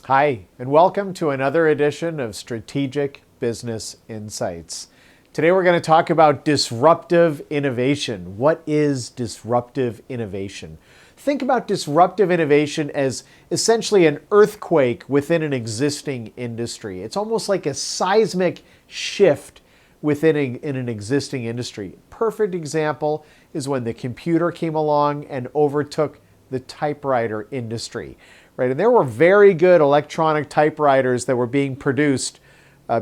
Hi, and welcome to another edition of Strategic Business Insights. Today we're going to talk about disruptive innovation. What is disruptive innovation? Think about disruptive innovation as essentially an earthquake within an existing industry. It's almost like a seismic shift within an existing industry. Perfect example is when the computer came along and overtook the typewriter industry. Right? And there were very good electronic typewriters that were being produced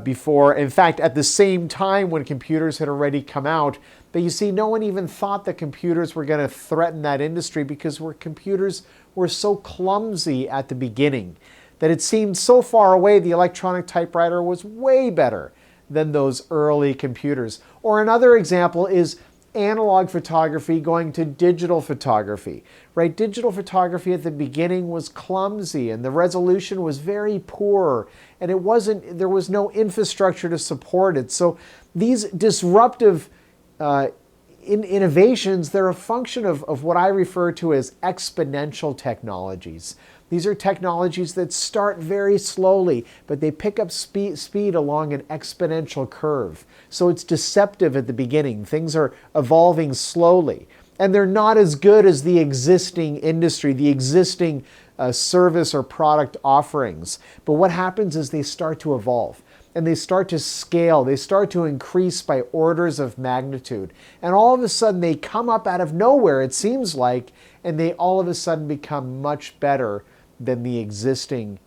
before, in fact, at the same time when computers had already come out. But you see, no one even thought that computers were going to threaten that industry because computers were so clumsy at the beginning that it seemed so far away. The electronic typewriter was way better than those early computers. Or another example is analog photography going to digital photography, right? Digital photography at the beginning was clumsy and the resolution was very poor and there was no infrastructure to support it. So these disruptive innovations, they're a function of what I refer to as exponential technologies. These are technologies that start very slowly, but they pick up speed along an exponential curve. So it's deceptive at the beginning. Things are evolving slowly. And they're not as good as the existing industry, the existing service or product offerings. But what happens is they start to evolve. And they start to scale. They start to increase by orders of magnitude. And all of a sudden they come up out of nowhere, it seems like, and they all of a sudden become much better than the existing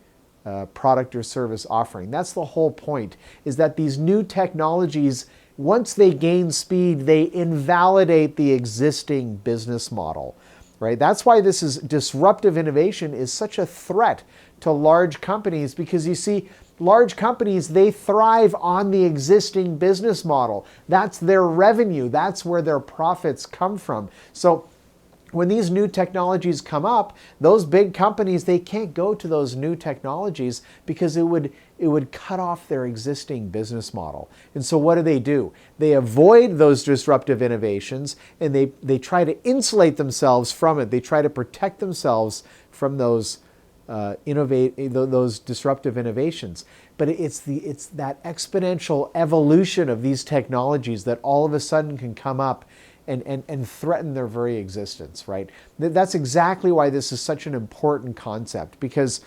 product or service offering. That's the whole point, is that these new technologies, once they gain speed, they invalidate the existing business model. Right? That's why this is disruptive innovation is such a threat to large companies, because you see, large companies, they thrive on the existing business model. That's their revenue. That's where their profits come from. So when these new technologies come up, those big companies, they can't go to those new technologies because it would cut off their existing business model. And so what do? They avoid those disruptive innovations and they try to insulate themselves from it. They try to protect themselves from those those disruptive innovations. But it's that exponential evolution of these technologies that all of a sudden can come up and threaten their very existence, right? That's exactly why this is such an important concept, because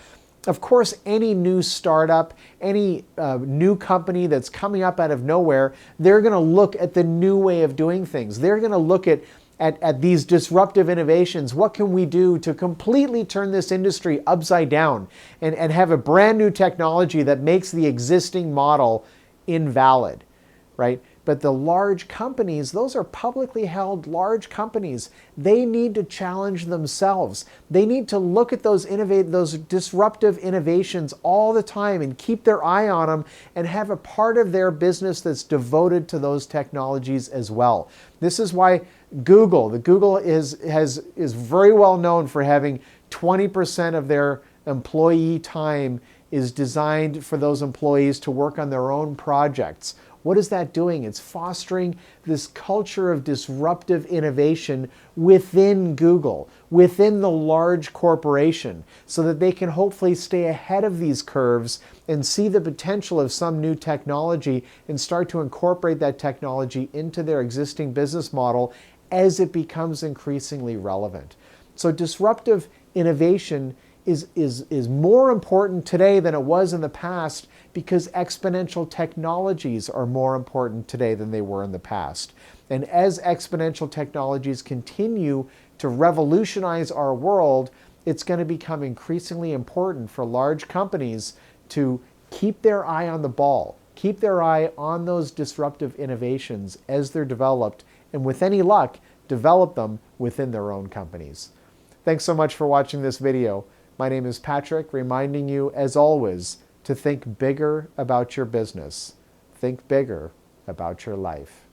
of course any new startup, any new company that's coming up out of nowhere, they're going to look at the new way of doing things. They're going to look at these disruptive innovations. What can we do to completely turn this industry upside down and have a brand new technology that makes the existing model invalid, right? But the large companies, those are publicly held large companies. They need to challenge themselves. They need to look at those disruptive innovations all the time and keep their eye on them and have a part of their business that's devoted to those technologies as well. This is why Google is very well known for having 20% of their employee time is designed for those employees to work on their own projects. What is that doing? It's fostering this culture of disruptive innovation within Google, within the large corporation, so that they can hopefully stay ahead of these curves and see the potential of some new technology and start to incorporate that technology into their existing business model as it becomes increasingly relevant. So disruptive innovation is more important today than it was in the past, because exponential technologies are more important today than they were in the past. And as exponential technologies continue to revolutionize our world, it's going to become increasingly important for large companies to keep their eye on the ball, keep their eye on those disruptive innovations as they're developed, and with any luck, develop them within their own companies. Thanks so much for watching this video. My name is Patrick, reminding you, as always, to think bigger about your business. Think bigger about your life.